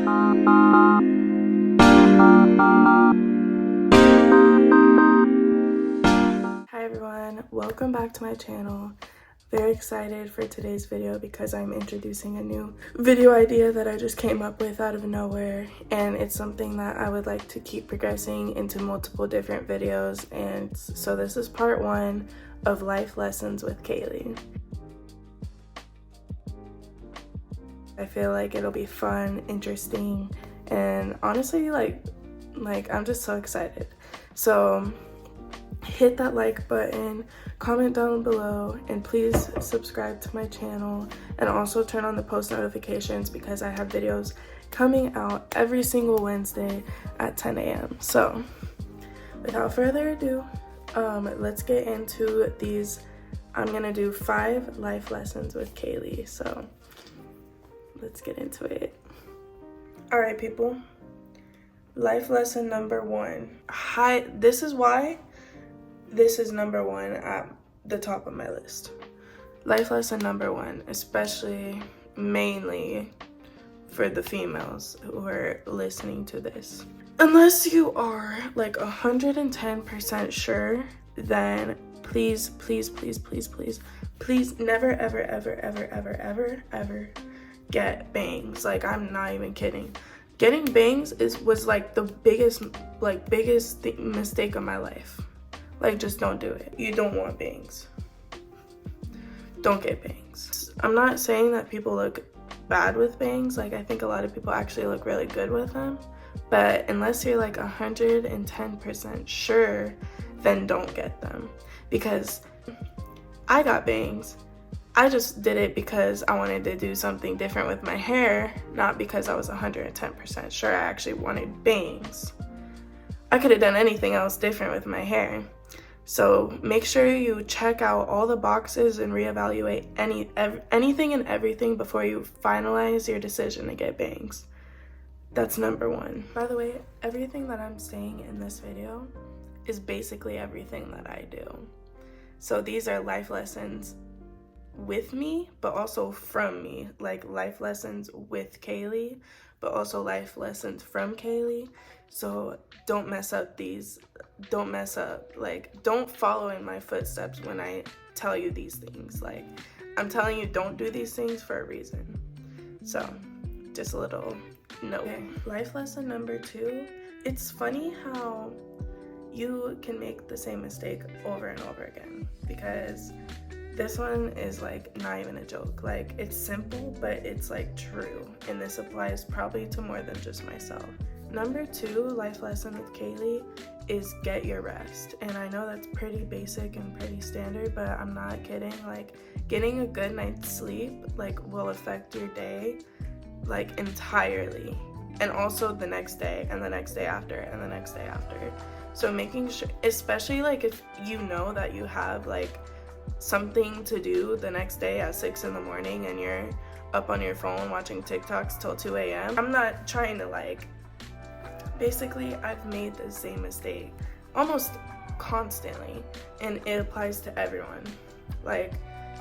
Hi everyone, welcome back to my channel. Very excited for today's video because I'm introducing a new video idea that I just came up with out of nowhere, and it's something that I would like to keep progressing into multiple different videos. And so this is part 1 of life lessons with Kaylee. I feel like it'll be fun, interesting, and honestly like I'm just so excited. So hit that like button, comment down below, and please subscribe to my channel, and also turn on the post notifications because I have videos coming out every single Wednesday at 10 a.m. So without further ado, let's get into these. I'm gonna do 5 life lessons with Kaylee, so let's get into it. All right, people. Life lesson number 1. This is why this is number 1 at the top of my list. Life lesson number 1, especially mainly for the females who are listening to this. Unless you are like 110% sure, then please never ever get bangs. Like, I'm not even kidding. Getting bangs was like the biggest mistake of my life. Like, just don't do it. You don't want bangs. Don't get bangs. I'm not saying that people look bad with bangs. Like, I think a lot of people actually look really good with them. But unless you're like 110% sure, then don't get them. Because I got bangs. I just did it because I wanted to do something different with my hair, not because I was 110% sure I actually wanted bangs. I could have done anything else different with my hair. So make sure you check out all the boxes and reevaluate anything and everything before you finalize your decision to get bangs. That's number 1. By the way, everything that I'm saying in this video is basically everything that I do. So these are life lessons with me, but also from me. Like, life lessons with Kaylee, but also life lessons from Kaylee. So don't mess up these. Don't mess up. Like, don't follow in my footsteps when I tell you these things. Like, I'm telling you, don't do these things for a reason. So just a little note. Okay. Life lesson number 2. It's funny how you can make the same mistake over and over again, because this one is like not even a joke. Like, it's simple, but it's like true, and this applies probably to more than just myself. Number 2 life lesson with Kaylee is get your rest. And I know that's pretty basic and pretty standard, but I'm not kidding. Like, getting a good night's sleep like will affect your day like entirely, and also the next day and the next day after and the next day after. So making sure, especially like if you know that you have like something to do the next day at 6 in the morning and you're up on your phone watching TikToks till 2 a.m. I'm not trying to like, basically I've made the same mistake almost constantly, and it applies to everyone. Like,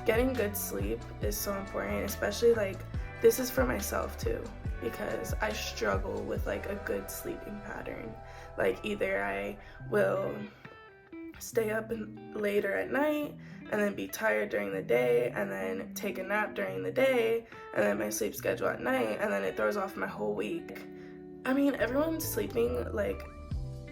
getting good sleep is so important, especially like this is for myself too, because I struggle with like a good sleeping pattern. Like, either I will stay up later at night and then be tired during the day, and then take a nap during the day, and then my sleep schedule at night, and then it throws off my whole week. I mean, everyone's sleeping like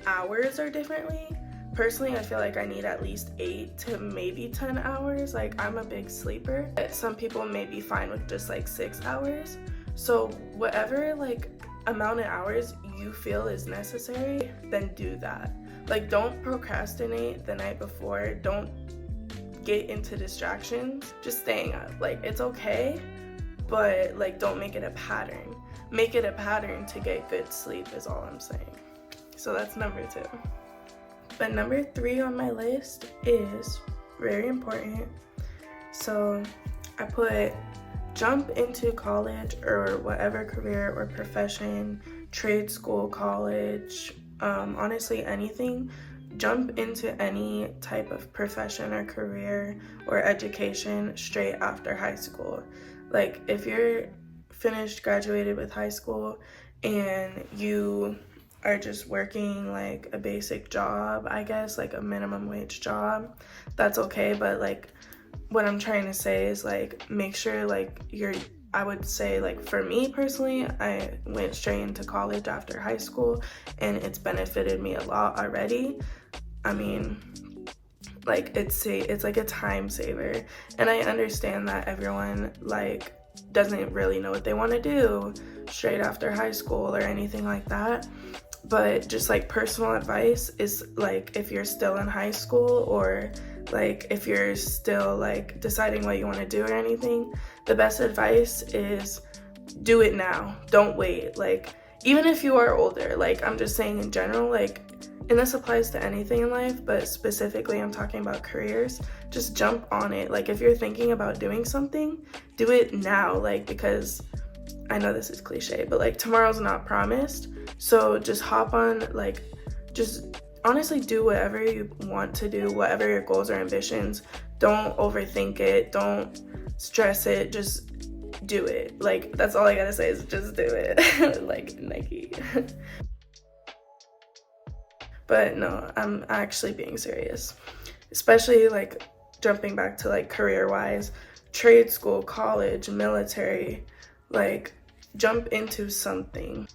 hours are differently. Personally, I feel like I need at least 8 to maybe 10 hours. Like, I'm a big sleeper. Some people may be fine with just like 6 hours. So whatever like amount of hours you feel is necessary, then do that. Like, don't procrastinate the night before. Don't get into distractions. Just staying up. Like, it's okay, but like, don't make it a pattern. Make it a pattern to get good sleep is all I'm saying. So that's number 2. But number 3 on my list is very important. So I put jump into college or whatever career or profession, trade school, college, honestly anything. Jump into any type of profession or career or education straight after high school. Like, if you're graduated with high school, and you are just working like a basic job, I guess, like a minimum wage job, that's okay. But like what I'm trying to say is like make sure like I would say, like, for me personally, I went straight into college after high school, and it's benefited me a lot already. I mean, like, it's like a time saver, and I understand that everyone like doesn't really know what they want to do straight after high school or anything like that. But just like personal advice is like, if you're still in high school, or like if you're still like deciding what you want to do or anything, the best advice is do it now. Don't wait. Like, even if you are older, like I'm just saying in general, like, and this applies to anything in life, but specifically I'm talking about careers, just jump on it. Like, if you're thinking about doing something, do it now. Like, because I know this is cliche, but like tomorrow's not promised. So just hop on, like, just honestly do whatever you want to do, whatever your goals or ambitions. Don't overthink it. Don't stress it. Just do it. Like, that's all I gotta say is just do it. Like Nike. But no, I'm actually being serious. Especially like jumping back to like career-wise, trade school, college, military, like jump into something,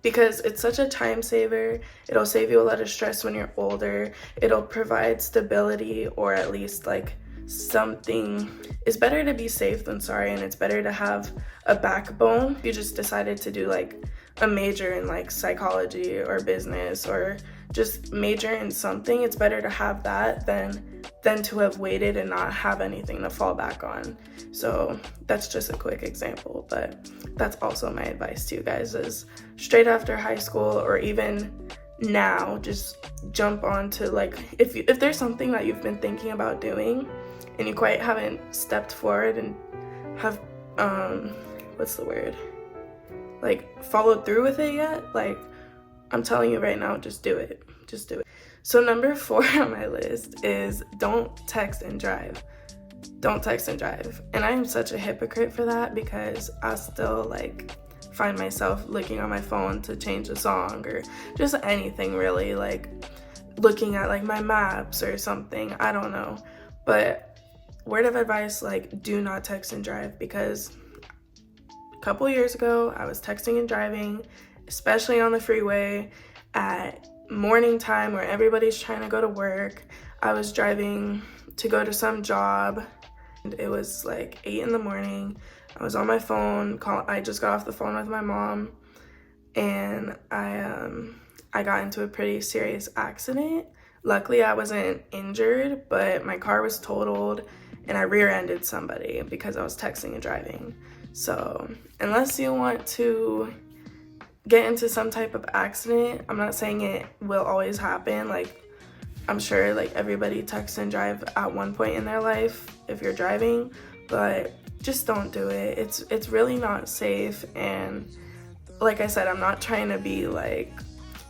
because it's such a time saver. It'll save you a lot of stress when you're older. It'll provide stability, or at least like something. It's better to be safe than sorry, and it's better to have a backbone. If you just decided to do like a major in like psychology or business, or just major in something, it's better to have that than to have waited and not have anything to fall back on. So that's just a quick example, but that's also my advice to you guys, is straight after high school, or even now, just jump on to, like, if there's something that you've been thinking about doing and you quite haven't stepped forward and have what's the word, like, followed through with it yet, like, I'm telling you right now, just do it. Just do it. So number 4 on my list is don't text and drive. Don't text and drive. And I'm such a hypocrite for that, because I still like find myself looking on my phone to change a song, or just anything really, like looking at like my maps or something. I don't know. But word of advice, like, do not text and drive, because a couple years ago I was texting and driving, especially on the freeway at morning time where everybody's trying to go to work. I was driving to go to some job, and it was like 8 in the morning. I was on my phone. I just got off the phone with my mom, and I got into a pretty serious accident. Luckily, I wasn't injured, but my car was totaled, and I rear-ended somebody because I was texting and driving. So unless you want to get into some type of accident, I'm not saying it will always happen. Like, I'm sure like everybody texts and drive at one point in their life if you're driving, but just don't do it. It's really not safe. And like I said, I'm not trying to be like,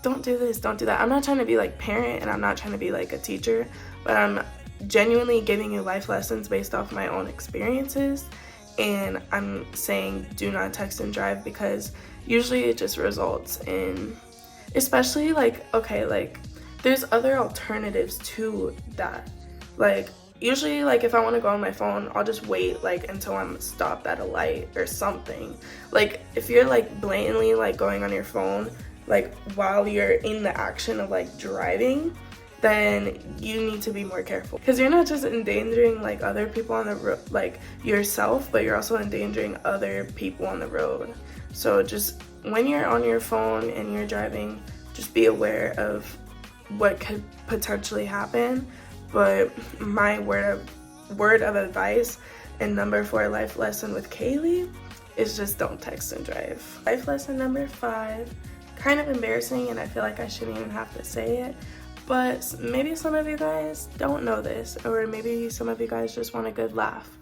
don't do this, don't do that. I'm not trying to be like parent, and I'm not trying to be like a teacher, but I'm genuinely giving you life lessons based off my own experiences. And I'm saying do not text and drive, because usually it just results in, especially like, okay, like there's other alternatives to that. Like, usually, like, if I want to go on my phone, I'll just wait like until I'm stopped at a light or something. Like, if you're like blatantly like going on your phone like while you're in the action of like driving, then you need to be more careful, because you're not just endangering like other people on the road, like yourself, but you're also endangering other people on the road. So just when you're on your phone and you're driving, just be aware of what could potentially happen. But my word of advice and number 4 life lesson with Kaylee is just don't text and drive. Life lesson number 5, kind of embarrassing, and I feel like I shouldn't even have to say it, but maybe some of you guys don't know this, or maybe some of you guys just want a good laugh.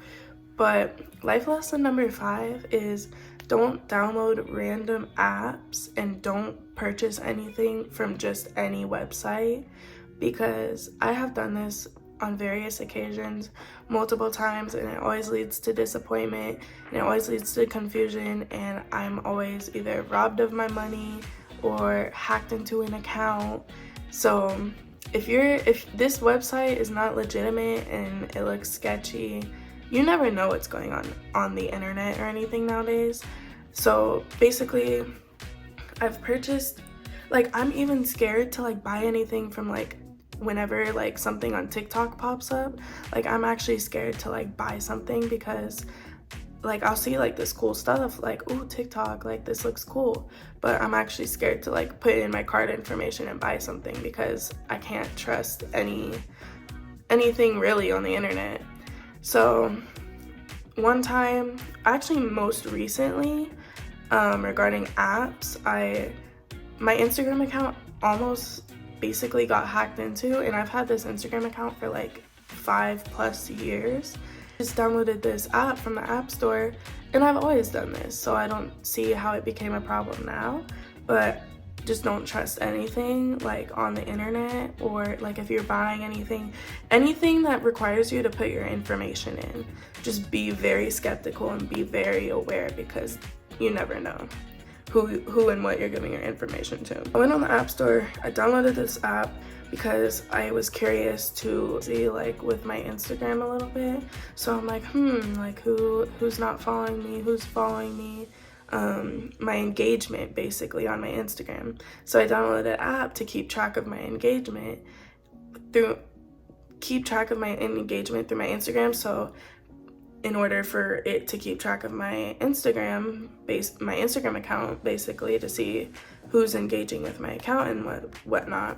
But life lesson number 5 is don't download random apps and don't purchase anything from just any website, because I have done this on various occasions, multiple times, and it always leads to disappointment, and it always leads to confusion, and I'm always either robbed of my money or hacked into an account. So if this website is not legitimate and it looks sketchy, you never know what's going on the internet or anything nowadays. So basically, I've purchased, like, I'm even scared to like buy anything from like whenever like something on TikTok pops up. Like, I'm actually scared to like buy something because like I'll see like this cool stuff, like, oh, TikTok, like this looks cool, but I'm actually scared to like put in my card information and buy something because I can't trust anything really on the internet. So one time, actually most recently, regarding apps, my Instagram account almost basically got hacked into, and I've had this Instagram account for like 5+ years. Just downloaded this app from the App Store, and I've always done this, so I don't see how it became a problem now. But just don't trust anything like on the internet, or like if you're buying anything that requires you to put your information in. Just be very skeptical and be very aware, because you never know who and what you're giving your information to. I went on the App Store, I downloaded this app because I was curious to see like with my Instagram a little bit. So I'm like, like who's not following me, who's following me, my engagement basically on my Instagram. So I downloaded an app to keep track of my engagement through my Instagram. So in order for it to keep track of my Instagram account, basically, to see who's engaging with my account and whatnot,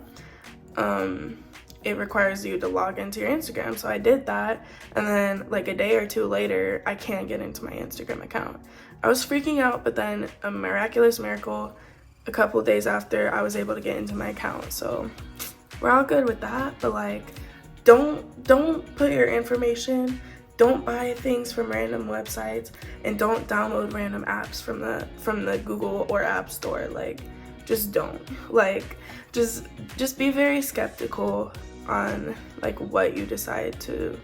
it requires you to log into your Instagram. So I did that, and then like a day or two later, I can't get into my Instagram account. I was freaking out, but then a miraculous miracle, a couple of days after, I was able to get into my account. So we're all good with that. But like, don't put your information, don't buy things from random websites, and don't download random apps from the Google or App Store. Like, just don't. Like, just be very skeptical on like what you decide to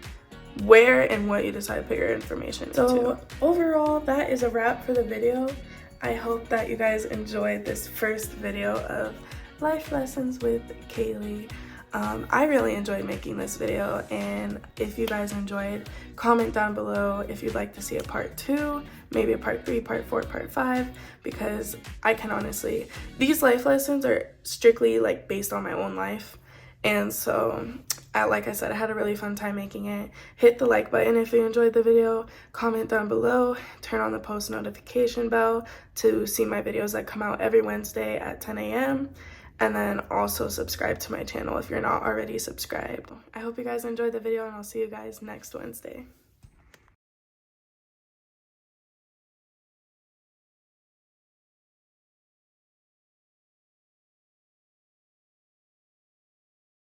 where and what you decide to put your information into. So overall, that is a wrap for the video. I hope that you guys enjoyed this first video of life lessons with Kaylee. I really enjoyed making this video, and if you guys enjoyed, comment down below if you'd like to see a part 2, maybe a part 3, part 4, part 5, because I can honestly, these life lessons are strictly like based on my own life, and so like I said, I had a really fun time making it. Hit the like button if you enjoyed the video, comment down below, turn on the post notification bell to see my videos that come out every Wednesday at 10 a.m. And then also subscribe to my channel if you're not already subscribed. I hope you guys enjoyed the video, and I'll see you guys next Wednesday.